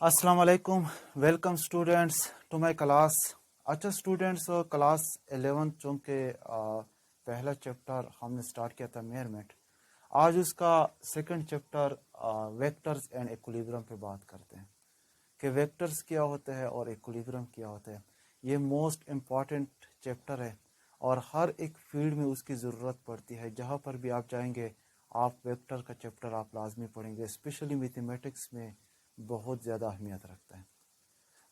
अस्सलाम वालेकुम। Welcome students to my class. अच्छा स्टूडेंट्स, क्लास 11 चूँकि पहला चैप्टर हमने स्टार्ट किया था मेजरमेंट। आज उसका second chapter vectors and equilibrium पे बात करते हैं कि वेक्टर्स क्या होते हैं और इक्विलिब्रियम क्या होता है। ये मोस्ट इम्पॉर्टेंट चैप्टर है और हर एक फील्ड में उसकी ज़रूरत पड़ती है। जहाँ पर भी आप जाएंगे आप वेक्टर का चैप्टर आप लाजमी पढ़ेंगे, स्पेशली मैथमेटिक्स में बहुत ज़्यादा अहमियत रखता है।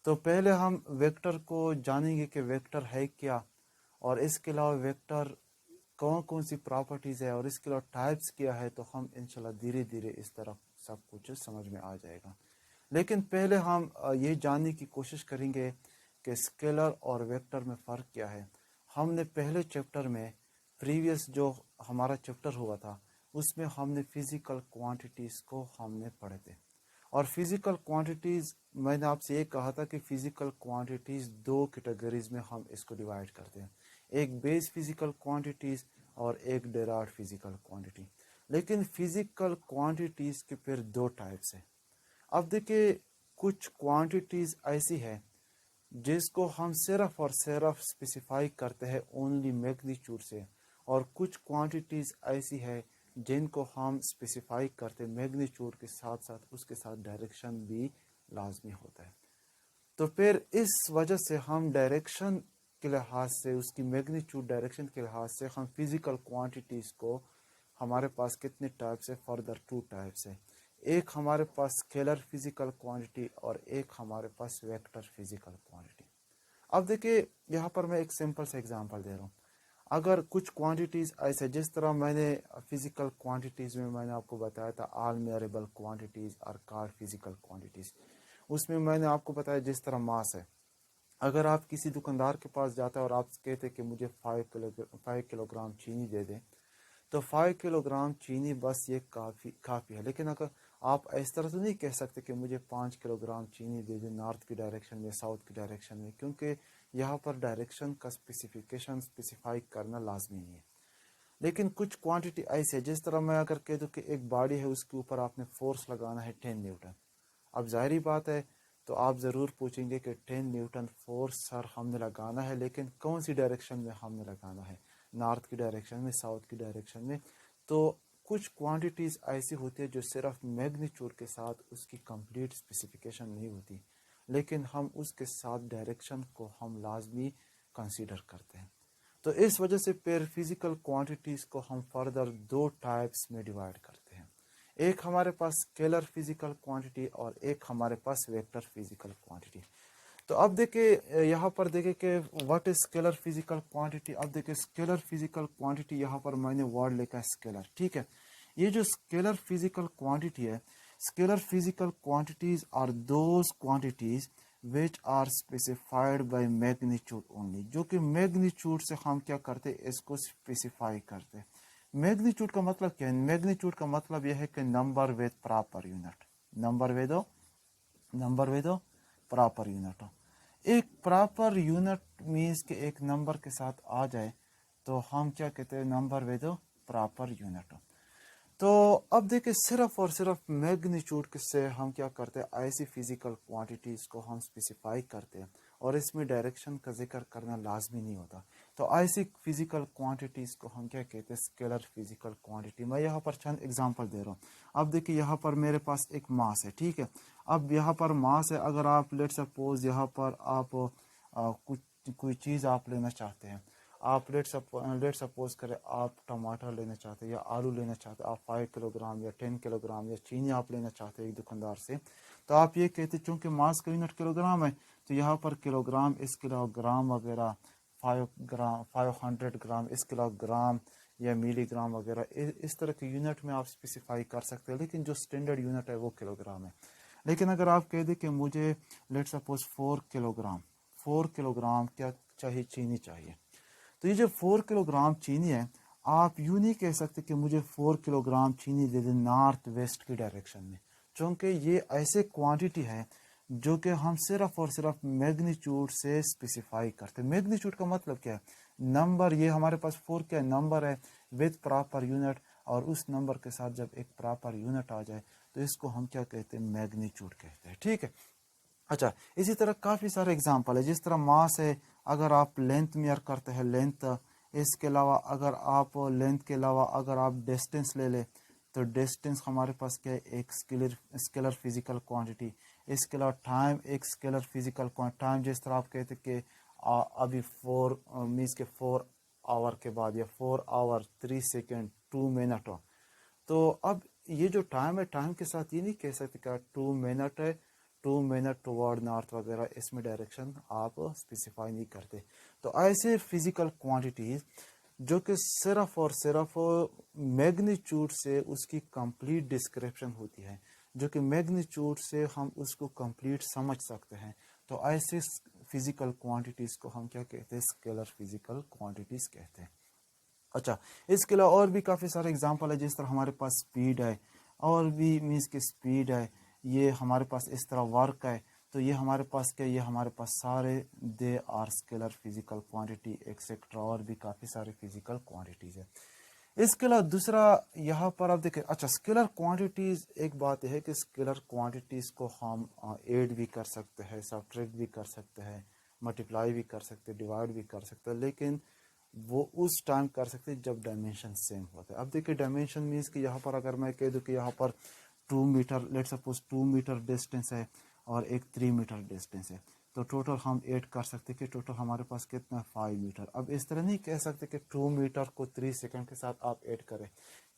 तो पहले हम वेक्टर को जानेंगे कि वेक्टर है क्या, और इसके अलावा वेक्टर कौन कौन सी प्रॉपर्टीज़ है और इसके अलावा टाइप्स क्या है। तो हम इंशाल्लाह धीरे धीरे इस तरफ सब कुछ समझ में आ जाएगा। लेकिन पहले हम ये जानने की कोशिश करेंगे कि स्केलर और वेक्टर में फ़र्क क्या है। हमने पहले चैप्टर में प्रीवियस जो हमारा चैप्टर हुआ था उसमें हमने फिज़िकल क्वांटिटीज़ को हमने पढ़े थे। और फिज़िकल क्वांटिटीज़ मैंने आपसे ये कहा था कि फ़िज़िकल क्वांटिटीज़ दो कैटेगरीज में हम इसको डिवाइड करते हैं, एक बेस फिज़िकल क्वांटिटीज़ और एक डेराइव्ड फिज़िकल क्वांटिटी। लेकिन फ़िज़िकल क्वांटिटीज़ के फिर दो टाइप्स हैं। अब देखिए, कुछ क्वांटिटीज़ ऐसी है जिसको हम सिर्फ और सिर्फ स्पेसिफाई करते हैं ओनली मैग्नीट्यूड से, और कुछ क्वांटिटीज़ ऐसी है जिनको हम स्पेसिफाई करते हैं मैग्नीट्यूड के साथ साथ उसके साथ डायरेक्शन भी लाजमी होता है। तो फिर इस वजह से हम डायरेक्शन के लिहाज से, उसकी मैग्नीट्यूड डायरेक्शन के लिहाज से हम फिज़िकल क्वांटिटीज़ को, हमारे पास कितने टाइप्स है, फर्दर टू टाइप्स है। एक हमारे पास स्केलर फिज़िकल क्वांटिटी और एक हमारे पास वेक्टर फिज़िकल क्वांटिटी। अब देखिए, यहाँ पर मैं एक सिंपल सा एग्जांपल दे रहा हूँ। अगर कुछ क्वांटिटीज़ ऐसे, जिस तरह मैंने फिज़िकल क्वांटिटीज़ में मैंने आपको बताया था ऑल मेजरेबल क्वांटिटीज़ और कॉल्ड फिज़िकल क्वांटिटीज़, उसमें मैंने आपको बताया जिस तरह मास है। अगर आप किसी दुकानदार के पास जाते हैं और आप कहते हैं कि मुझे 5 किलोग्राम चीनी दे दें, तो 5 किलोग्राम चीनी बस ये काफ़ी है। लेकिन अगर आप इस तरह तो नहीं कह सकते कि मुझे 5 किलोग्राम चीनी दे दें नॉर्थ की डायरेक्शन में, साउथ की डायरेक्शन में, क्योंकि यहाँ पर डायरेक्शन का स्पेसिफाई करना लाजमी नहीं है। लेकिन कुछ क्वांटिटी ऐसी है, जिस तरह मैं अगर कह दूँ कि एक बॉडी है, उसके ऊपर आपने फोर्स लगाना है 10 न्यूटन। अब जाहिर बात है, तो आप ज़रूर पूछेंगे कि 10 न्यूटन फोर्स सर हमने लगाना है, लेकिन कौन सी डायरेक्शन में हमने लगाना है, नॉर्थ की डायरेक्शन में, साउथ की डायरेक्शन में। तो कुछ क्वांटिटीज़ ऐसी होती है जो सिर्फ मैग्नीट्यूड के साथ उसकी कंप्लीट स्पेसिफिकेशन नहीं होती, लेकिन हम उसके साथ डायरेक्शन को हम लाजमी कंसीडर करते हैं। तो इस वजह से फिर फिज़िकल क्वांटिटीज़ को हम फर्दर दो टाइप्स में डिवाइड करते हैं। एक हमारे पास स्केलर फिज़िकल क्वांटिटी और एक हमारे पास वेक्टर फिज़िकल क्वांटिटी। तो अब देखिए, यहाँ पर देखिए कि what is scalar physical quantity. अब देखिए, स्केलर फिज़िकल क्वांटिटी, यहाँ पर मैंने वर्ड लिखा है स्केलर, ठीक है। ये जो स्केलर फिज़िकल क्वांटिटी है, scalar physical quantities are those quantities which are specified by magnitude only, जो कि मैग्नीट्यूड से हम क्या करते हैं, इसको स्पेसिफाई करते हैं। मैग्नीट्यूड का मतलब क्या है? मैग्नीट्यूड का मतलब यह है कि number with proper unit, number with proper unit हो। एक प्रॉपर यूनिट मीन्स कि एक नंबर के साथ आ जाए तो हम क्या कहते हैं, नंबर विद प्रॉपर यूनिट हो। तो अब देखिए, सिर्फ और सिर्फ मैग्नीट्यूड से हम क्या करते हैं, ऐसी फिजिकल क्वांटिटीज़ को हम स्पेसिफाई करते हैं और इसमें डायरेक्शन का जिक्र करना लाजमी नहीं होता। तो ऐसी फिजिकल क्वांटिटीज़ को हम क्या कहते हैं, स्केलर फिजिकल क्वांटिटी। मैं यहाँ पर चंद एग्जांपल दे रहा हूँ। अब देखिए, यहाँ पर मेरे पास एक मास है, ठीक है। अब यहाँ पर मास है, अगर आप लेट सपोज यहाँ पर आप कुछ कोई चीज़ आप लेना चाहते हैं, आप लेट सपोज करें आप टमाटर लेना चाहते हैं या आलू लेना चाहते हैं, आप 5 किलोग्राम या 10 किलोग्राम या चीनी आप लेना चाहते हैं एक दुकानदार से, तो आप ये कहते हैं चूँकि मास का यूनिट किलोग्राम है, तो यहाँ पर किलोग्राम, इस किलोग्राम वगैरह, 500 ग्राम, इस किलोग्राम या मिलीग्राम वगैरह, इस तरह के यूनिट में आप स्पेसिफाई कर सकते हैं। लेकिन जो स्टैंडर्ड यूनिट है वो किलोग्राम है। लेकिन अगर आप कह दें कि मुझे लेट सपोज 4 किलोग्राम क्या चाहिए, चीनी चाहिए, तो ये जो 4 किलोग्राम चीनी है, आप यूँ नहीं कह सकते कि मुझे 4 किलोग्राम चीनी दे दें नॉर्थ वेस्ट की डायरेक्शन में, क्योंकि ये ऐसे क्वांटिटी है जो कि हम सिर्फ और सिर्फ मैग्नीट्यूड से स्पेसिफाई करते हैं। मैग्नीट्यूड का मतलब क्या है, नंबर। ये हमारे पास 4 क्या नंबर है विद प्रॉपर यूनिट, और उस नंबर के साथ जब एक प्रॉपर यूनिट आ जाए तो इसको हम क्या कहते हैं, मैग्नीट्यूड कहते हैं, ठीक है। अच्छा, इसी तरह काफ़ी सारे एग्जांपल है, जिस तरह मास है, अगर आप लेंथ मेयर करते हैं लेंथ, इसके अलावा अगर आप लेंथ के अलावा अगर आप डिस्टेंस ले ले तो डिस्टेंस हमारे पास क्या है, एक स्केलर फिजिकल क्वांटिटी। इसके अलावा टाइम एक स्केलर फिजिकल टाइम, जिस तरह आप कहते कि अभी 4 मीन्स के 4 आवर के बाद, या 4 आवर 3 सेकेंड 2 मिनट हो। तो अब ये जो टाइम है, टाइम के साथ ये नहीं कह सकते क्या 2 मिनट है, 2 मिनट टुवर्ड नॉर्थ वगैरह, इसमें डायरेक्शन आप स्पेसिफाई नहीं करते। तो ऐसे फिजिकल क्वांटिटीज जो कि सिर्फ और सिर्फ मैग्नीट्यूड से उसकी कंप्लीट डिस्क्रिप्शन होती है, जो कि मैग्नीट्यूड से हम उसको कंप्लीट समझ सकते हैं, तो ऐसे फिजिकल क्वांटिटीज को हम क्या कहते हैं, स्केलर फिजिकल क्वांटिटीज कहते हैं। अच्छा, इसके अलावा और भी काफ़ी सारे एग्जांपल है, जिस तरह हमारे पास स्पीड है, और भी मीन्स की स्पीड है, ये हमारे पास इस तरह वर्क है, तो ये हमारे पास क्या, ये हमारे पास सारे they are scalar physical quantity etcetera, और भी काफ़ी सारे फिजिकल क्वांटिटीज़ है। इसके अलावा दूसरा यहाँ पर आप देखें, अच्छा स्केलर क्वांटिटीज़, एक बात यह है कि स्केलर क्वांटिटीज़ को हम ऐड भी कर सकते हैं, सब्ट्रैक्ट भी कर सकते हैं, मल्टीप्लाई भी कर सकते हैं, डिवाइड भी कर सकते हैं, लेकिन वो उस टाइम कर सकते हैं जब डायमेंशन सेम होता है। अब देखिए डायमेंशन मीन्स कि यहाँ पर अगर मैं कह दूँ कि यहाँ पर 2 metre, let suppose 2 metre distance है और एक 3 मीटर डिस्टेंस है, तो टोटल हम ऐड कर सकते हैं कि टोटल हमारे पास कितना 5 मीटर। अब इस तरह नहीं कह सकते कि 2 मीटर को 3 सेकंड के साथ आप ऐड करें,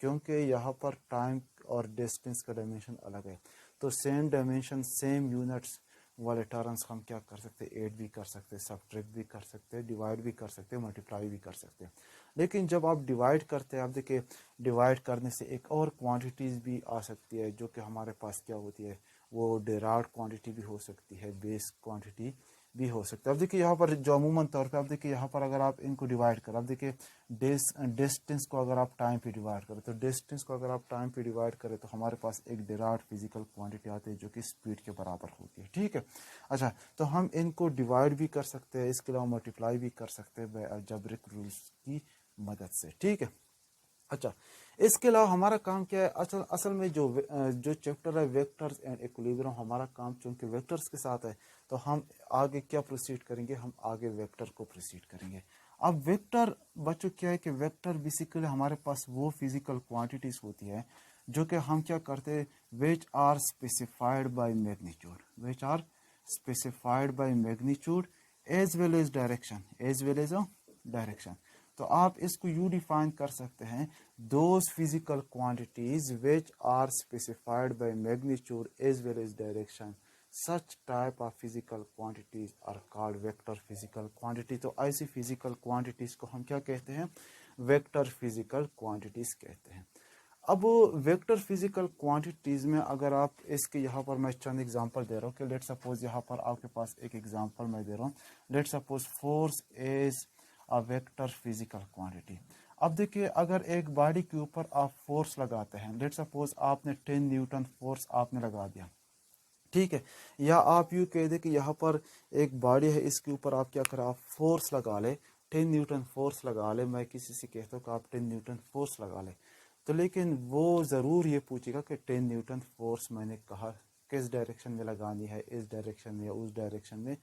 क्योंकि यहाँ पर टाइम और डिस्टेंस का डायमेंशन अलग है। तो सेम डायमेंशन सेम यूनिट्स वाले टर्म्स हम क्या कर सकते हैं, ऐड भी कर सकते हैं, सब्ट्रैक्ट भी कर सकते हैं, डिवाइड भी कर सकते हैं, मल्टीप्लाई भी कर सकते हैं। लेकिन जब आप डिवाइड करते हैं, आप देखिए डिवाइड करने से एक और क्वांटिटीज़ भी आ सकती है, जो कि हमारे पास क्या होती है, वो डेराइव्ड क्वांटिटी भी हो सकती है, बेस क्वांटिटी भी हो सकता है। अब देखिए यहाँ पर जो अमूमन तौर पे, अब देखिए यहाँ पर अगर आप इनको डिवाइड करें, अब देखिए डिस्टेंस को अगर आप टाइम पे डिवाइड करें, तो डिस्टेंस को अगर आप टाइम पे डिवाइड करें तो हमारे पास एक डेराइव्ड फिजिकल क्वांटिटी आती है, जो कि स्पीड के बराबर होती है। ठीक है, अच्छा, तो हम इनको डिवाइड भी कर सकते हैं, इसके अलावा मल्टीप्लाई भी कर सकते हैं अलजेब्रिक रूल्स की मदद से। ठीक है, अच्छा, इसके अलावा हमारा काम क्या है, असल असल में जो चैप्टर है वेक्टर्स एंड इक्विलिब्रियम, हमारा काम चूंकि वेक्टर्स के साथ है, तो हम आगे क्या प्रोसीड करेंगे, हम आगे वेक्टर को प्रोसीड करेंगे। अब वेक्टर बच्चों क्या है कि वेक्टर बेसिकली हमारे पास वो फिजिकल क्वांटिटीज होती है जो कि हम क्या करते हैं, which are specified by magnitude, which are specified by magnitude as well as direction, as well as direction. तो आप इसको यू डिफाइन कर सकते हैं, those physical quantities which are specified by magnitude as well as direction, such type of physical quantities are called vector physical quantity. तो ऐसी physical quantities को हम क्या कहते हैं, वेक्टर फिजिकल क्वांटिटीज कहते हैं। अब वेक्टर फिजिकल क्वांटिटीज में अगर आप इसके यहाँ पर मैं चंद एग्जांपल दे रहा हूँ कि लेट सपोज यहाँ पर आपके पास एक एग्जांपल मैं दे रहा हूँ, let suppose force is a vector physical quantity. अब देखिए अगर एक बॉडी के ऊपर आप फोर्स लगाते हैं, लेट सपोज आपने 10 न्यूटन फोर्स आपने लगा दिया, ठीक है, या आप यूँ कह दे कि यहाँ पर एक बॉडी है, इसके ऊपर आप क्या करें, आप फोर्स लगा ले, 10 न्यूटन फोर्स लगा ले। मैं किसी से कहता हूँ कि आप 10 न्यूटन फोर्स लगा ले, तो लेकिन वो ज़रूर ये पूछेगा कि 10 न्यूटन फोर्स मैंने कहा किस डायरेक्शन में लगानी है, इस डायरेक्शन में या उस डायरेक्शन में,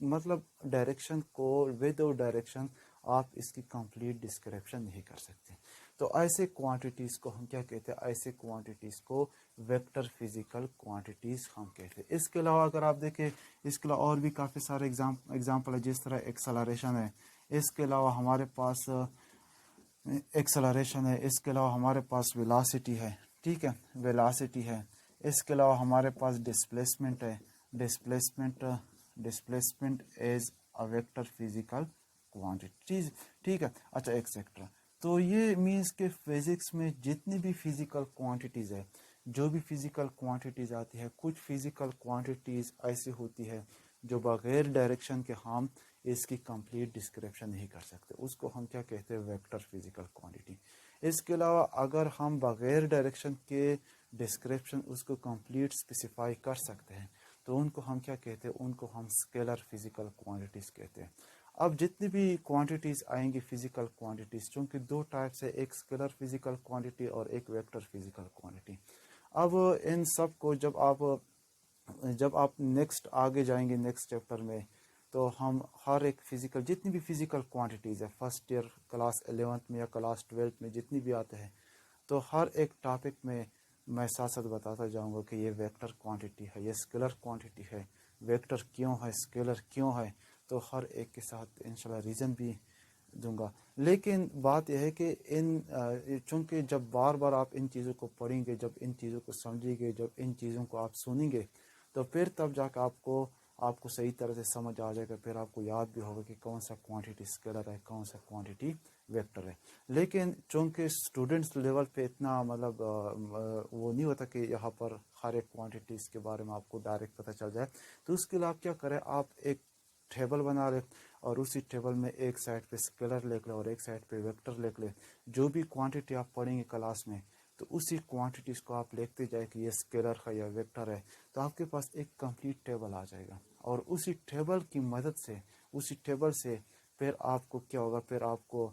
मतलब डायरेक्शन को विदाउट डायरेक्शन आप इसकी कंप्लीट डिस्क्रिप्शन नहीं कर सकते। तो ऐसे क्वांटिटीज़ को हम क्या कहते हैं, ऐसे क्वांटिटीज़ को वेक्टर फिजिकल क्वांटिटीज़ हम कहते हैं। इसके अलावा अगर आप देखें, इसके अलावा और भी काफ़ी सारे एग्जाम्पल है, जिस तरह एक्सेलरेशन है, इसके अलावा हमारे पास एक्सेलरेशन है, इसके अलावा हमारे पास वेलोसिटी है, ठीक है, वेलोसिटी है, इसके अलावा हमारे पास डिस्प्लेसमेंट है, displacement displacement is a vector physical quantities, ठीक है, अच्छा एक्सेट्रा। तो ये मीन्स के फिजिक्स में जितनी भी फिजिकल क्वांटिटीज़ है, जो भी फिजिकल क्वांटिटीज़ आती है, कुछ फिजिकल क्वांटिटीज़ ऐसी होती है जो बगैर डायरेक्शन के हम इसकी कंप्लीट डिस्क्रिप्शन नहीं कर सकते, उसको हम क्या कहते हैं, वेक्टर फिजिकल क्वांटिटी। इसके अलावा अगर हम बगैर डायरेक्शन के डिस्क्रिप्शन उसको कंप्लीट स्पेसिफाई कर सकते हैं, तो उनको हम क्या कहते हैं, उनको हम स्केलर फिजिकल क्वांटिटीज़ कहते हैं। अब जितनी भी क्वांटिटीज़ आएंगी फिजिकल क्वांटिटीज़, चूँकि दो टाइप से, एक स्केलर फिजिकल क्वांटिटी और एक वेक्टर फिजिकल क्वांटिटी। अब इन सब को जब आप जब आप नेक्स्ट आगे जाएंगे नेक्स्ट चैप्टर में, तो हम हर एक फिज़िकल, जितनी भी फिज़िकल क्वांटिटीज़ है फर्स्ट ईयर क्लास 11th में या क्लास 12th में जितनी भी आते हैं, तो हर एक टॉपिक में मैं साथ साथ बताता जाऊंगा कि ये वेक्टर क्वांटिटी है, ये स्केलर क्वांटिटी है, वेक्टर क्यों है, स्केलर क्यों है, तो हर एक के साथ इंशाल्लाह रीज़न भी दूंगा। लेकिन बात यह है कि चूँकि जब बार बार आप इन चीज़ों को पढ़ेंगे, जब इन चीज़ों को समझेंगे, जब इन चीज़ों को आप सुनेंगे, तो फिर तब जाकर आपको सही तरह से समझ आ जाएगा, फिर आपको याद भी होगा कि कौन सा क्वांटिटी स्केलर है, कौन सा क्वांटिटी वेक्टर है। लेकिन चूँकि स्टूडेंट्स लेवल पे इतना मतलब वो नहीं होता कि यहाँ पर हर एक क्वांटिटीज़ के बारे में आपको डायरेक्ट पता चल जाए, तो उसके लिए आप क्या करें, आप एक टेबल बना लें और उसी टेबल में एक साइड पे स्केलर लिख लें और एक साइड पे वेक्टर लिख लें। जो भी क्वांटिटी आप पढ़ेंगे क्लास में, तो उसी क्वांटिटीज़ को आप लिखते जाए कि ये स्केलर है या वेक्टर है, तो आपके पास एक कंप्लीट टेबल आ जाएगा। और उसी टेबल की मदद से, उसी टेबल से फिर आपको क्या होगा, फिर आपको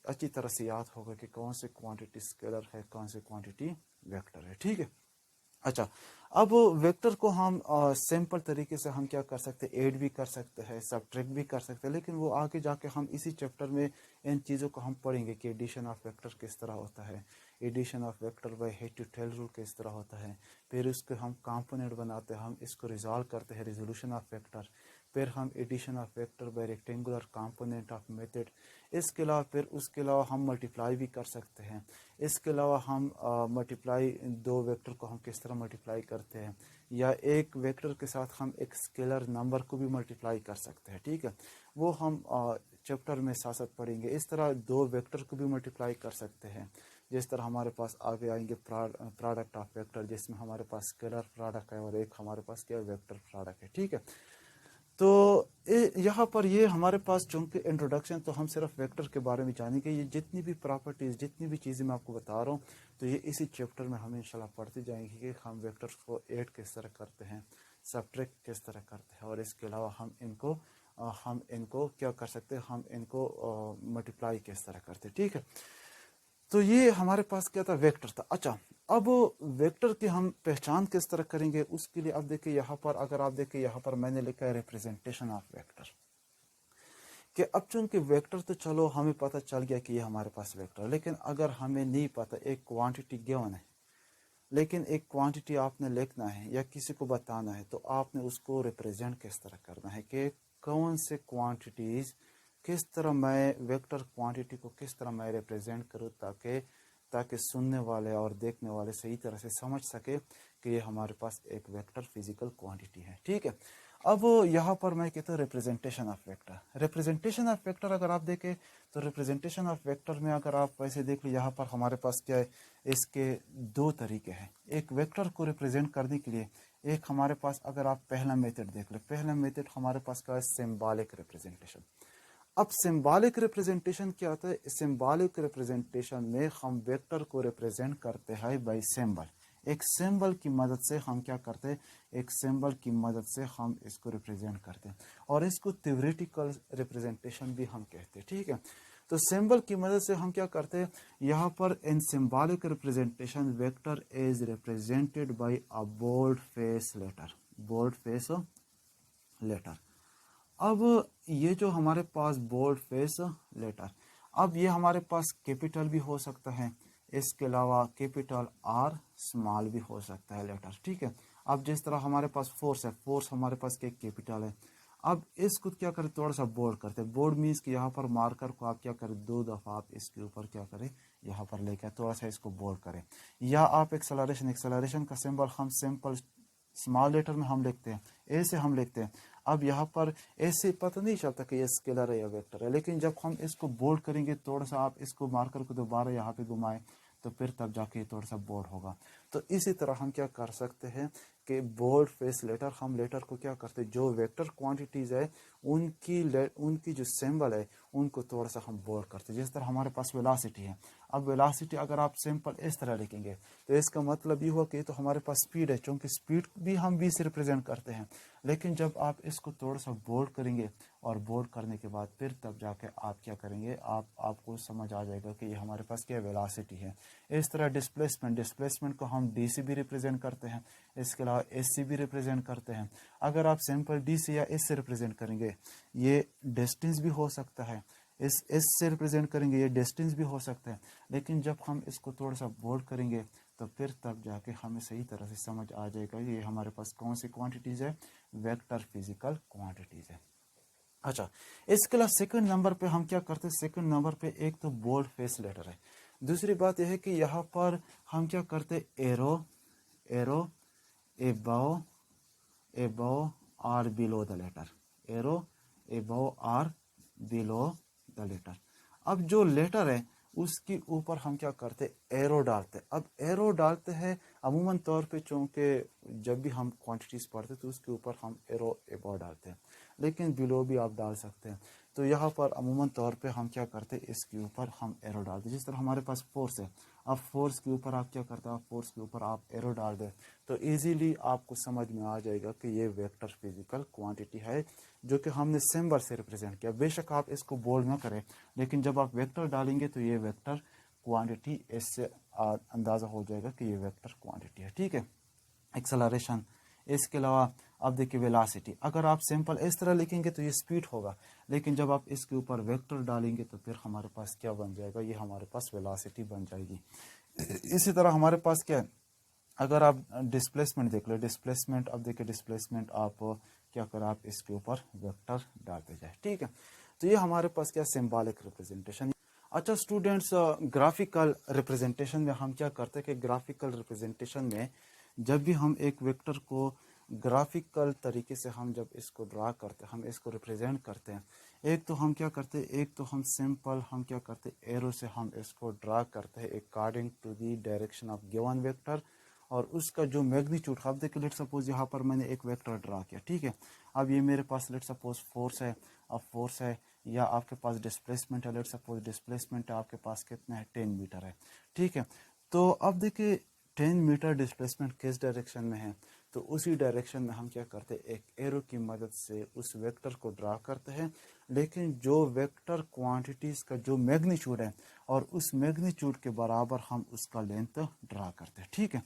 अच्छी तरह से याद होगा कि कौन से क्वांटिटी स्केलर है, कौन से क्वांटिटी वेक्टर है। ठीक है। अच्छा, अब वेक्टर को हम सिंपल तरीके से हम क्या कर सकते हैं, ऐड भी कर सकते हैं, सब्ट्रैक्ट भी कर सकते हैं, लेकिन वो आगे जाके हम इसी चैप्टर में इन चीज़ों को हम पढ़ेंगे कि एडिशन ऑफ वेक्टर किस तरह होता है, addition of vector by head to tail rule किस तरह होता है, फिर उसके हम कंपोनेंट बनाते हैं, हम इसको रिजॉल्व करते हैं, रिजोल्यूशन ऑफ वेक्टर, फिर हम addition of vector by rectangular component of method, इसके अलावा फिर उसके अलावा हम मल्टीप्लाई भी कर सकते हैं। इसके अलावा हम मल्टीप्लाई, दो वेक्टर को हम किस तरह मल्टीप्लाई करते हैं, या एक वेक्टर के साथ हम एक स्केलर नंबर को भी मल्टीप्लाई कर सकते हैं। ठीक है, वो हम चैप्टर में साथ साथ पढ़ेंगे। इस तरह दो वेक्टर को भी मल्टीप्लाई कर सकते हैं। जिस तरह हमारे पास आगे आएंगे प्रोडक्ट ऑफ वेक्टर, जिसमें हमारे पास स्केलर प्रोडक्ट है और एक हमारे पास क्या वेक्टर प्रोडक्ट है। ठीक है, तो यहाँ पर ये हमारे पास चूँकि इंट्रोडक्शन, तो हम सिर्फ वेक्टर के बारे में जानेंगे। ये जितनी भी प्रॉपर्टीज़, जितनी भी चीज़ें मैं आपको बता रहा हूँ, तो ये इसी चैप्टर में हम इंशाल्लाह पढ़ते जाएंगे कि हम वेक्टर्स को ऐड किस तरह करते हैं, सब्ट्रैक्ट किस तरह करते हैं, और इसके अलावा हम इनको क्या कर सकते हैं, हम इनको मल्टीप्लाई किस तरह करते हैं। ठीक है, तो ये हमारे पास क्या था, वेक्टर था। अच्छा, अब वेक्टर की हम पहचान किस तरह करेंगे, उसके लिए अब देखिए यहाँ पर, अगर आप देखिए यहाँ पर मैंने लिखा है रिप्रेजेंटेशन ऑफ वेक्टर, कि अब चूंकि वेक्टर तो चलो हमें पता चल गया कि ये हमारे पास वेक्टर है, लेकिन अगर हमें नहीं पता, एक क्वांटिटी गिवन है, लेकिन एक क्वांटिटी आपने लिखना है या किसी को बताना है, तो आपने उसको रिप्रेजेंट किस तरह करना है, कि कौन से क्वांटिटीज़, किस तरह मैं वेक्टर क्वांटिटी को किस तरह मैं रिप्रेजेंट करूँ, ताकि ताकि सुनने वाले और देखने वाले सही तरह से समझ सके कि ये हमारे पास एक वेक्टर फिजिकल क्वांटिटी है। ठीक है, अब यहाँ पर मैं कहता हूँ representation of vector. Representation of vector अगर आप देखें, तो रिप्रेजेंटेशन ऑफ वेक्टर में अगर आप वैसे देख लो, यहाँ पर हमारे पास क्या है, इसके दो तरीके हैं। एक वेक्टर को रिप्रेजेंट करने के लिए, एक हमारे पास, अगर आप पहला मेथड देख लो, पहला मेथड हमारे पास क्या है, सिंबॉलिक रिप्रेजेंटेशन। अब सिंबॉलिक रिप्रेजेंटेशन क्या होता है, सिंबॉलिक रिप्रेजेंटेशन में हम वेक्टर को रिप्रेजेंट करते हैं बाय सिंबल। एक सिंबल की मदद से हम क्या करते हैं, एक सिंबल की मदद से हम इसको रिप्रेजेंट करते हैं, और इसको थ्योरेटिकल रिप्रेजेंटेशन भी हम कहते हैं। ठीक है, तो सिंबल की मदद से हम क्या करते हैं, यहाँ पर इन symbolic representation vector is represented by a bold face letter, bold face letter. अब ये जो हमारे पास बोल्ड फेस लेटर, अब ये हमारे पास कैपिटल भी हो सकता है, इसके अलावा कैपिटल आर स्मॉल भी हो सकता है लेटर। ठीक है, अब जिस तरह हमारे पास फोर्स है, फोर्स हमारे पास क्या कैपिटल है। अब इसको क्या करें, थोड़ा सा बोल्ड करते हैं। बोल्ड मीन्स कि यहाँ पर मार्कर को आप क्या करें, दो दफ़ा आप इसके ऊपर क्या करें, यहाँ पर लेकर थोड़ा सा इसको बोल्ड करें। या आप एक्सेलरेशन, एक्सेलरेशन का सिंबल हम सिंपल स्मॉल लेटर में हम लिखते हैं, ए से हम लिखते हैं। अब यहाँ पर ऐसे पता नहीं चलता कि ये स्केलर है या वेक्टर है, लेकिन जब हम इसको बोल्ड करेंगे, थोड़ा सा आप इसको मार्कर को दोबारा यहाँ पे घुमाएं, तो फिर तब जाके थोड़ा सा बोल्ड होगा। तो इसी तरह हम क्या कर सकते हैं कि बोल्ड फेस लेटर, हम लेटर को क्या करते हैं, जो वेक्टर क्वांटिटीज़ है उनकी जो सिंबल है उनको थोड़ा सा हम बोल्ड करते हैं। जिस तरह हमारे पास वेलोसिटी है, अब वेलोसिटी अगर आप सिंपल इस तरह लिखेंगे, तो इसका मतलब ये हुआ कि तो हमारे पास स्पीड है, क्योंकि स्पीड भी हम v से रिप्रेजेंट करते हैं। लेकिन जब आप इसको थोड़ा सा बोल्ड करेंगे, और बोल्ड करने के बाद फिर तब जाके आप क्या करेंगे, आपको समझ आ जाएगा कि ये हमारे पास क्या वेलोसिटी है। इस तरह डिस्प्लेसमेंट, डिस्प्लेसमेंट को हम डी से भी रिप्रेजेंट करते हैं। इसके अलावा एस से भी रिप्रेजेंट करते हैं। अगर आप सिंपल डी से या एस से रिप्रेजेंट करेंगे ये डिस्टेंस भी हो सकता है, एस से रिप्रेजेंट करेंगे ये डिस्टेंस भी हो सकता है। लेकिन जब हम इसको थोड़ा सा बोल्ड करेंगे तो फिर तब जाके हमें सही तरह से समझ आ जाएगा ये हमारे पास कौन सी क्वांटिटीज़ है, वेक्टर फिजिकल क्वांटिटीज़ है। अच्छा, इसके अलावा सेकंड नंबर पे हम क्या करते हैं, सेकंड नंबर पे एक तो बोल्ड फेस लेटर है, दूसरी बात यह है कि यहाँ पर हम क्या करते हैं, arrow arrow above above or below the letter, arrow above or below the letter। अब जो लेटर है उसके ऊपर हम क्या करते हैं, एरो डालते हैं। अब एरो डालते हैं अमूमन तौर पे, चूँकि जब भी हम क्वांटिटीज़ पढ़ते हैं तो उसके ऊपर हम एरो above डालते हैं, लेकिन बिलो भी आप डाल सकते हैं। तो यहाँ पर अमूमन तौर पे हम क्या करते हैं, इसके ऊपर हम एरो डालते हैं। जिस तरह हमारे पास फोर्स है, अब फोर्स के ऊपर आप क्या करते हैं, फोर्स के ऊपर आप एरो डाल दें तो इजीली आपको समझ में आ जाएगा कि ये वेक्टर फिजिकल क्वांटिटी है जो कि हमने सिंबल से रिप्रेजेंट किया। बेशक आप इसको बोल्ड ना करें, लेकिन जब आप वेक्टर डालेंगे तो ये वेक्टर क्वांटिटी, इससे अंदाज़ा हो जाएगा कि ये वेक्टर क्वांटिटी है। ठीक है, एक्सेलरेशन। इसके अलावा अब देखिए वेलोसिटी, अगर आप सिंपल इस तरह लिखेंगे तो ये स्पीड होगा, लेकिन जब आप इसके ऊपर वेक्टर डालेंगे तो फिर हमारे पास क्या बन जाएगा, ये हमारे पास वेलोसिटी बन जाएगी। इसी तरह हमारे पास क्या है, अगर आप डिस्प्लेसमेंट देख लो, डिस्प्लेसमेंट, अब देखिए डिस्प्लेसमेंट आप क्या करें, आप इसके ऊपर वेक्टर डालते जाए। ठीक है, तो ये हमारे पास क्या सिंबॉलिक रिप्रेजेंटेशन। अच्छा स्टूडेंट्स, ग्राफिकल रिप्रेजेंटेशन में हम क्या करते हैं कि ग्राफिकल रिप्रेजेंटेशन में जब भी हम एक वेक्टर को ग्राफिकल तरीके से हम जब इसको ड्रा करते हैं, हम इसको रिप्रेजेंट करते हैं, एक तो हम क्या करते हैं, एक तो हम सिंपल हम क्या करते हैं, एरो से हम इसको ड्रा करते हैं according to the direction of given vector, और उसका जो मैग्नीट्यूड, अब देखिए लेट सपोज यहाँ पर मैंने एक वेक्टर ड्रा किया। ठीक है, अब ये मेरे पास लेट सपोज फोर्स है, अब फोर्स है, या आपके पास डिस्प्लेसमेंट है, लेट सपोज डिस्प्लेसमेंट है आपके पास कितना है, 10 मीटर है। ठीक है, तो अब देखिए 10 मीटर डिस्प्लेसमेंट किस डायरेक्शन में है, तो उसी डायरेक्शन में हम क्या करते हैं, एक एरो की मदद से उस वेक्टर को ड्रा करते हैं। लेकिन जो वेक्टर क्वांटिटीज़ का जो मैग्नीट्यूड है और उस मैग्नीट्यूड के बराबर हम उसका लेंथ ड्रा करते हैं। ठीक है,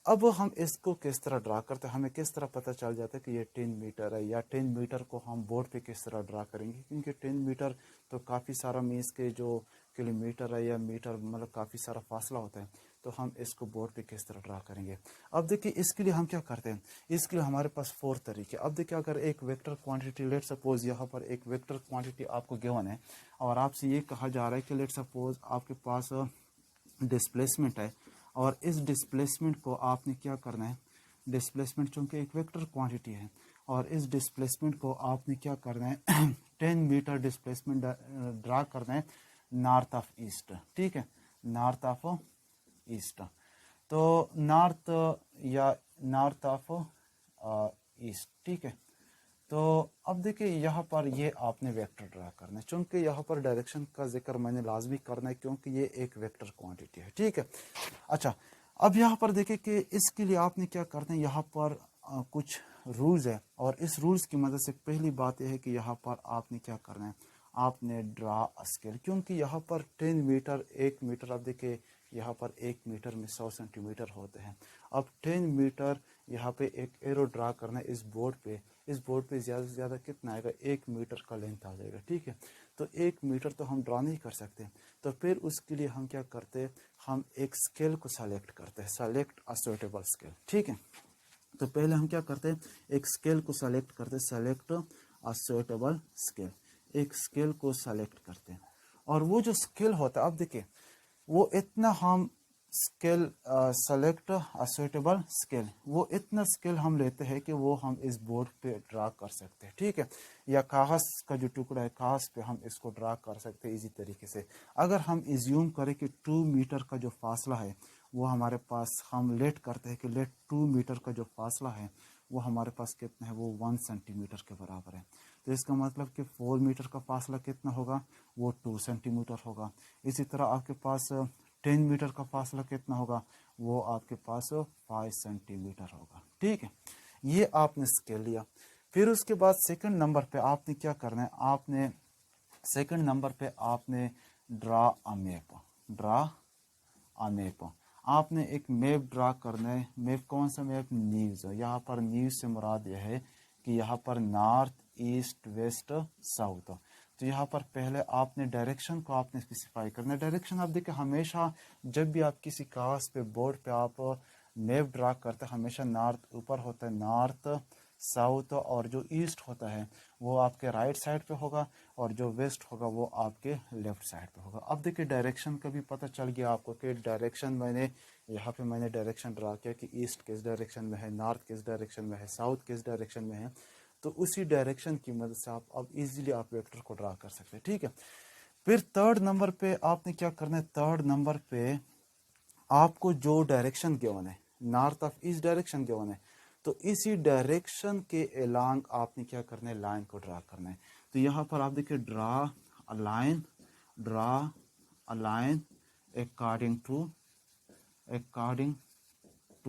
अब हम इसको किस तरह ड्रा करते हैं, हमें किस तरह पता चल जाता है कि ये 10 मीटर है, या 10 मीटर को हम बोर्ड पे किस तरह ड्रा करेंगे, क्योंकि 10 मीटर तो काफ़ी सारा मीन्स के जो किलोमीटर है या मीटर, मतलब काफ़ी सारा फासला होता है, तो हम इसको बोर्ड पे किस तरह ड्रा करेंगे। अब देखिए इसके लिए हम क्या करते हैं, इसके लिए हमारे पास 4 तरीके। अब देखिए अगर एक वेक्टर क्वांटिटी, लेट सपोज यहाँ पर एक वेक्टर क्वांटिटी आपको गिवन है और आपसे ये कहा जा रहा है कि लेट सपोज आपके पास डिस्प्लेसमेंट है, और इस डिस्प्लेसमेंट को आपने क्या करना है, डिस्प्लेसमेंट चूँकि एक वेक्टर क्वांटिटी है, और इस डिस्प्लेसमेंट को आपने क्या करना है 10 मीटर डिस्प्लेसमेंट ड्रा करना है नॉर्थ ऑफ ईस्ट। ठीक है, नॉर्थ ऑफ ईस्ट, तो नॉर्थ या नॉर्थ ऑफ ईस्ट। ठीक है, तो अब देखिए यहाँ पर ये आपने वेक्टर ड्रा करना है, चूंकि यहाँ पर डायरेक्शन का जिक्र मैंने लाजमी करना है क्योंकि ये एक वेक्टर क्वांटिटी है। ठीक है, अच्छा अब यहाँ पर देखिए कि इसके लिए आपने क्या करना है, यहाँ पर कुछ रूल्स है, और इस रूल्स की मदद से पहली बात यह है कि यहाँ पर आपने क्या करना है, आपने ड्रा स्केल, क्योंकि यहाँ पर 10 मीटर 1 मीटर, अब देखिए यहाँ पर 1 मीटर में 100 सेंटीमीटर होते हैं। अब 10 मीटर यहाँ पे एक एरो ड्रा करना है इस बोर्ड पे, इस बोर्ड पे ज़्यादा से ज़्यादा कितना आएगा, 1 मीटर का लेंथ आ जाएगा। ठीक है, तो 1 मीटर तो हम ड्रा नहीं कर सकते, तो फिर उसके लिए हम क्या करते हैं, हम एक स्केल को सेलेक्ट करते हैं, सेलेक्ट अ सूटेबल स्केल। ठीक है, तो पहले हम क्या करते हैं, एक स्केल को सेलेक्ट करते हैं, सेलेक्ट अ सूटेबल स्केल, एक स्केल को सेलेक्ट करते हैं, और वो जो स्केल होता है, अब देखिए वो इतना हम स्केल सेलेक्ट सूटेबल स्केल, वो इतना स्केल हम लेते हैं कि वो हम इस बोर्ड पे ड्रा कर सकते हैं। ठीक है, या कागज़ का जो टुकड़ा है, कागज़ पे हम इसको ड्रा कर सकते हैं इजी तरीके से। अगर हम इज्यूम करें कि 2 मीटर का जो फासला है वो हमारे पास, हम लेट करते हैं कि लेट 2 मीटर का जो फासला है वो हमारे पास कितना है, वो 1 सेंटीमीटर के बराबर है। तो इसका मतलब कि 4 मीटर का फासला कितना होगा, वो 2 सेंटीमीटर होगा। इसी तरह आपके पास 10 मीटर का फासला कितना होगा, वो आपके पास 5 सेंटीमीटर होगा। ठीक है, ये आपने स्केल लिया। फिर उसके बाद सेकंड नंबर पे आपने क्या करना है, आपने सेकंड नंबर पे आपने draw a map, draw a map. आपने एक मैप ड्रा करना है। मैप कौन सा मैप? न्यूज़। यहाँ पर न्यूज़ से मुराद यह है कि यहाँ पर नॉर्थ, ईस्ट, वेस्ट, साउथ। तो यहाँ पर पहले आपने डायरेक्शन को आपने स्पेसिफाई करना है। डायरेक्शन आप देखिए हमेशा जब भी आप किसी कागज पे बोर्ड पे आप मैप ड्रा करते हैं हमेशा नॉर्थ ऊपर होता है, नॉर्थ, साउथ, और जो ईस्ट होता है वो आपके राइट साइड पे होगा और जो वेस्ट होगा वो आपके लेफ्ट साइड पे होगा। अब देखिए डायरेक्शन का भी पता चल गया आपको कि डायरेक्शन मैंने यहाँ पे मैंने डायरेक्शन ड्रा किया कि ईस्ट किस डायरेक्शन में है, नॉर्थ किस डायरेक्शन में है, साउथ किस डायरेक्शन में है। तो उसी डायरेक्शन की मदद से आप अब इजीली आप वेक्टर को ड्रा कर सकते हैं। ठीक है, फिर थर्ड नंबर पे आपने क्या करना है? थर्ड नंबर पे आपको जो डायरेक्शन गिवन है, north of east direction given है, तो इसी डायरेक्शन के अलोंग आपने क्या करना है? लाइन को ड्रा करना है। तो यहाँ पर आप देखिए draw a line, draw a line according to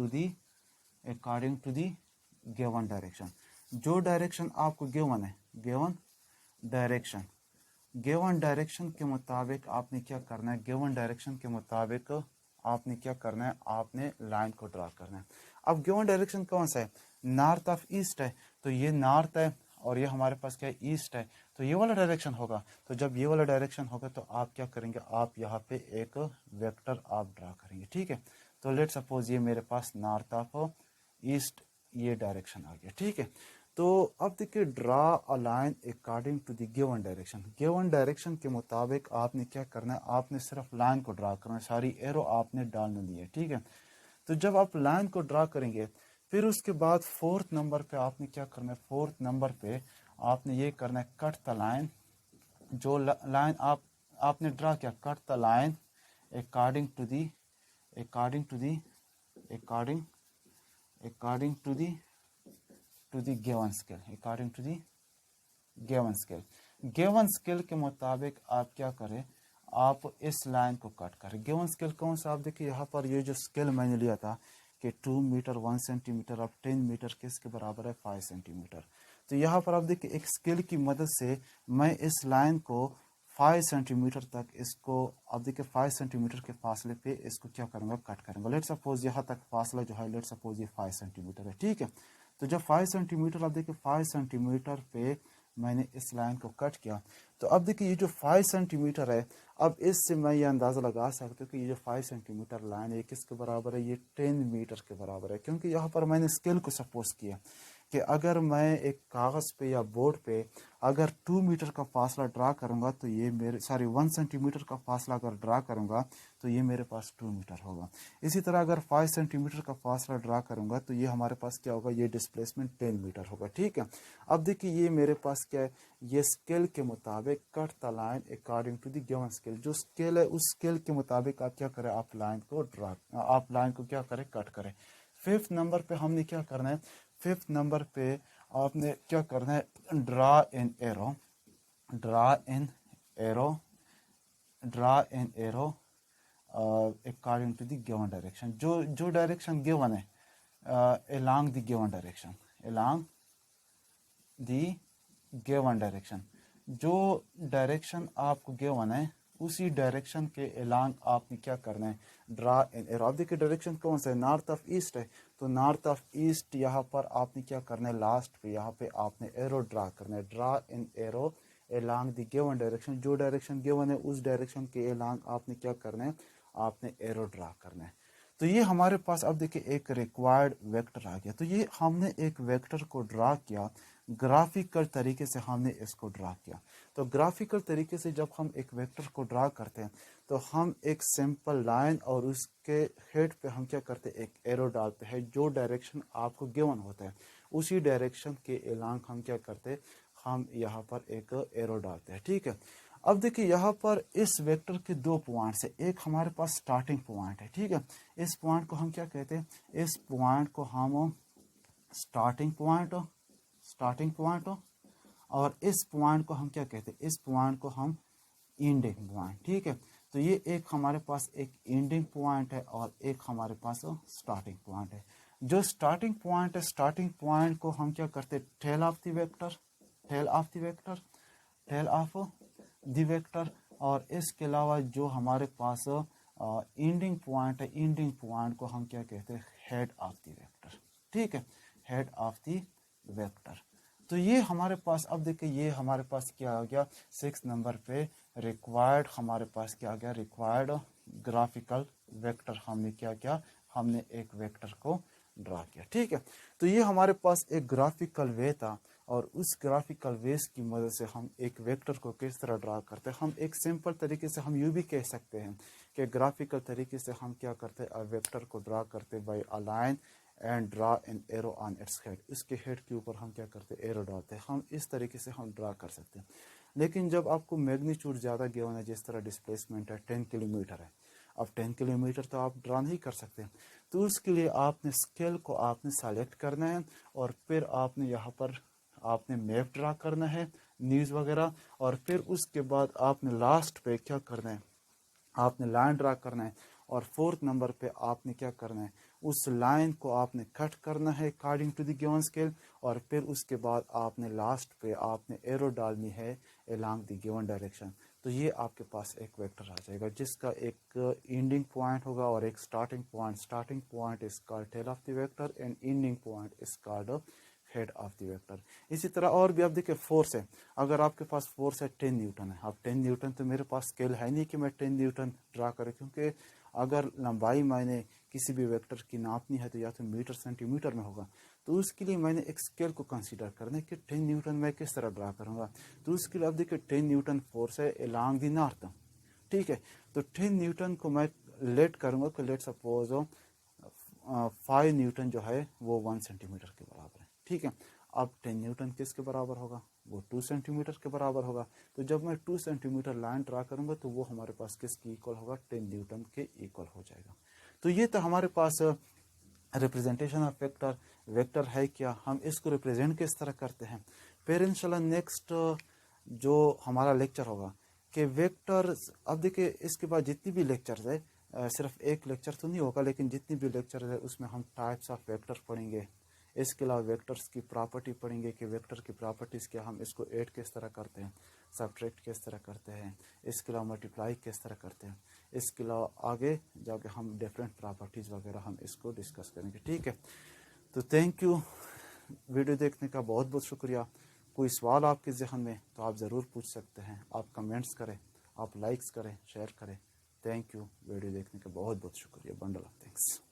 the according to the given direction. जो डायरेक्शन आपको गिवन है, गिवन डायरेक्शन के मुताबिक आपने क्या करना है? गिवन डायरेक्शन के मुताबिक आपने क्या करना है? आपने लाइन को ड्रा करना है। अब गिवन डायरेक्शन कौन सा है? नॉर्थ ऑफ ईस्ट है, तो ये नॉर्थ है और ये हमारे पास क्या है? ईस्ट है, तो ये वाला डायरेक्शन होगा। तो जब ये वाला डायरेक्शन होगा तो आप क्या करेंगे? आप यहाँ पे एक वेक्टर आप ड्रा करेंगे। ठीक है, तो लेट सपोज ये मेरे पास नॉर्थ ऑफ ईस्ट ये डायरेक्शन आ गया। ठीक है, तो अब देखिए draw a line according to the given direction. Given direction के मुताबिक आपने क्या करना है? आपने सिर्फ लाइन को ड्रा करना है, सारी एरो आपने डालने दी है। ठीक है, तो जब आप लाइन को ड्रा करेंगे फिर उसके बाद फोर्थ नंबर पे आपने क्या करना है? फोर्थ नंबर पे आपने ये करना है कट द लाइन। जो लाइन आपने ड्रा किया, cut the line according to the according to the according according to the given scale, according to the given scale. Given scale के मुताबिक आप क्या करें? आप इस लाइन को कट करें। गिवन स्केल कौन सा? आप देखिए यहाँ पर ये जो स्केल मैंने लिया था कि 2 मीटर 1 सेंटीमीटर, अब 10 मीटर किसके बराबर है? 5 सेंटीमीटर। तो यहाँ पर आप देखिए एक स्केल की मदद से मैं इस लाइन को 5 सेंटीमीटर तक इसको, अब देखिए 5 सेंटीमीटर के फासले पे इसको क्या करूँगा? कट करूँगा। लेट सपोज यहाँ तक फासला जो है, लेट सपोज ये 5 सेंटीमीटर है। ठीक है, तो जब 5 सेंटीमीटर, अब देखिए 5 सेंटीमीटर पे मैंने इस लाइन को कट किया, तो अब देखिए ये जो 5 सेंटीमीटर है, अब इससे मैं ये अंदाज़ा लगा सकता हूँ कि ये जो 5 सेंटीमीटर लाइन है किसके बराबर है? ये 10 मीटर के बराबर है, क्योंकि यहाँ पर मैंने स्केल को सपोज किया कि अगर मैं एक कागज़ पे या बोर्ड पे अगर 2 मीटर का फासला ड्रा करूँगा तो ये मेरे 1 सेंटीमीटर का फासला अगर ड्रा करूँगा तो ये मेरे पास 2 मीटर होगा। इसी तरह अगर 5 सेंटीमीटर का फासला ड्रा करूँगा तो ये हमारे पास क्या होगा? ये डिस्प्लेसमेंट 10 मीटर होगा। ठीक है, अब देखिए ये मेरे पास क्या है? ये स्केल के मुताबिक cut the line according to the given scale. जो स्केल है उस स्केल के मुताबिक आप क्या करें? आप लाइन को आप लाइन को क्या करें? कट करें। फिफ्थ नंबर पे हमने क्या करना है? फिफ्थ नंबर पे आपने क्या करना है? Draw an arrow, draw an arrow, draw an arrow according to the given direction. जो डायरेक्शन गिवन है along the given direction, along the given direction, जो डायरेक्शन आपको गिवन है उसी डायरेक्शन के अलोंग आपने क्या करना है? Draw an arrow. अब देखिए डायरेक्शन कौन सा है? नॉर्थ ऑफ ईस्ट है, तो नॉर्थ ऑफ ईस्ट यहाँ पर आपने क्या करना है? लास्ट पे यहाँ पे आपने एरो ड्रा करना है। Draw an arrow along the given direction. जो डायरेक्शन गिवन है उस डायरेक्शन के अलोंग आपने क्या करना है? आपने एरो ड्रा करना है। तो ये हमारे पास अब देखिए एक रिक्वायर्ड वेक्टर आ गया। तो ये हमने एक वेक्टर को ड्रा किया, ग्राफिकल तरीके से हमने इसको ड्रा किया। तो ग्राफिकल तरीके से जब हम एक वेक्टर को ड्रा करते हैं तो हम एक सिंपल लाइन और उसके हेड पे हम क्या करते हैं? एक एरो डालते हैं। जो डायरेक्शन आपको गिवन होता है उसी डायरेक्शन के अलोंग हम क्या करते हैं? हम यहाँ पर एक एरो डालते हैं। ठीक है, अब देखिए यहाँ पर इस वेक्टर के दो पॉइंट्स है। एक हमारे पास स्टार्टिंग पॉइंट है। ठीक है, इस पॉइंट को हम क्या कहते हैं? इस पॉइंट को हम स्टार्टिंग पॉइंट और इस पॉइंट को हम क्या कहते हैं? इस पॉइंट को हम एंडिंग पॉइंट। ठीक है, तो ये एक हमारे पास एक एंडिंग पॉइंट है और एक हमारे पास स्टार्टिंग पॉइंट है। जो स्टार्टिंग पॉइंट है, स्टार्टिंग पॉइंट को हम क्या करते हैं? Tail of the vector, tail of the vector. और इसके अलावा जो हमारे पास एंडिंग पॉइंट है, एंडिंग पॉइंट को हम क्या कहते हैं, हेड ऑफ द वेक्टर। ठीक है, हेड ऑफ द वेक्टर। तो ये हमारे पास, अब देखिए ये हमारे पास क्या आ गया 6 नंबर पे रिक्वायर्ड, हमारे पास क्या आ गया रिक्वायर्ड ग्राफिकल वेक्टर। हमने क्या किया, हमने एक वेक्टर को ड्रा किया। ठीक है, तो ये हमारे पास एक ग्राफिकल वे था और उस ग्राफिकल वेस की मदद से हम एक वेक्टर को किस तरह ड्रा करते हैं। हम एक सिंपल तरीके से हम यूँ भी कह सकते हैं कि ग्राफिकल तरीके से हम क्या करते हैं, वेक्टर को ड्रा करते by a line and draw an arrow on its head. उसके हेड के ऊपर हम क्या करते हैं, एरो डालते हैं। हम इस तरीके से हम ड्रा कर सकते हैं। लेकिन जब आपको मैग्नीट्यूड ज़्यादा गिवन है, जिस तरह डिस्प्लेसमेंट है 10 किलोमीटर है, अब 10 किलोमीटर तो आप ड्रा नहीं कर सकते, तो उसके लिए आपने स्केल को आपने सेलेक्ट करना है और फिर आपने यहाँ पर आपने मैप ड्रा करना है, न्यूज़ वगैरह, और फिर उसके बाद आपने लास्ट पे क्या करना है, आपने लाइन ड्रा करना है और 4th नंबर पे आपने क्या करना है, उस लाइन को आपने कट करना है according to the given scale, और फिर उसके बाद आपने लास्ट पे आपने एरो डालनी है अलोंग द गिवन डायरेक्शन। तो ये आपके पास एक वेक्टर आ जाएगा जिसका एक एंडिंग पॉइंट होगा और एक starting point. Starting point is called tail of the vector and ending point is called head of the vector. इसी तरह और भी आप देखिए फोर्स है, अगर आपके पास फोर्स है 10 न्यूटन है, अब 10 न्यूटन तो मेरे पास स्केल है नहीं कि मैं 10 न्यूटन ड्रा करूँ, क्योंकि अगर लंबाई मैंने किसी भी वेक्टर की नापनी है तो या तो मीटर सेंटीमीटर में होगा, तो उसके लिए मैंने एक स्केल को कंसीडर करना है कि 10 न्यूटन मैं किस तरह ड्रा करूँगा। तो उसके लिए अब देखिए 10 न्यूटन फोर्स है अलोंग द नॉर्थ। ठीक है, तो 10 न्यूटन को मैं लेट करूँगा कि लेट सपोज 5 न्यूटन जो है वो 1 सेंटीमीटर के बराबर है। ठीक है, अब 10 न्यूटन किसके बराबर होगा, वो 2 सेंटीमीटर के बराबर होगा। तो जब मैं 2 सेंटीमीटर लाइन ड्रा करूंगा तो वो हमारे पास किसके इक्वल होगा, 10 न्यूटन के इक्वल हो जाएगा। तो ये तो हमारे पास रिप्रेजेंटेशन ऑफ वेक्टर। वेक्टर है क्या, हम इसको रिप्रेजेंट किस तरह करते हैं। फिर इंशाल्लाह नेक्स्ट जो हमारा लेक्चर होगा कि वेक्टर, अब देखिए इसके बाद जितनी भी लेक्चर्स है, सिर्फ एक लेक्चर तो नहीं होगा, लेकिन जितनी भी लेक्चर है उसमें हम टाइप्स ऑफ वेक्टर पढ़ेंगे। इसके अलावा वेक्टर्स की प्रॉपर्टी पढ़ेंगे कि वेक्टर की प्रॉपर्टीज़ क्या, हम इसको ऐड किस तरह करते हैं, सब्ट्रैक्ट किस तरह करते हैं, इसके अलावा मल्टीप्लाई किस तरह करते हैं। इसके अलावा आगे जाके हम डिफरेंट प्रॉपर्टीज़ वगैरह हम इसको डिस्कस करेंगे। ठीक है, तो थैंक यू, वीडियो देखने का बहुत बहुत शुक्रिया। कोई सवाल आपके जहन में तो आप ज़रूर पूछ सकते हैं, आप कमेंट्स करें, आप लाइक्स करें, शेयर करें। थैंक यू, वीडियो देखने का बहुत बहुत शुक्रिया। Bundle of thanks.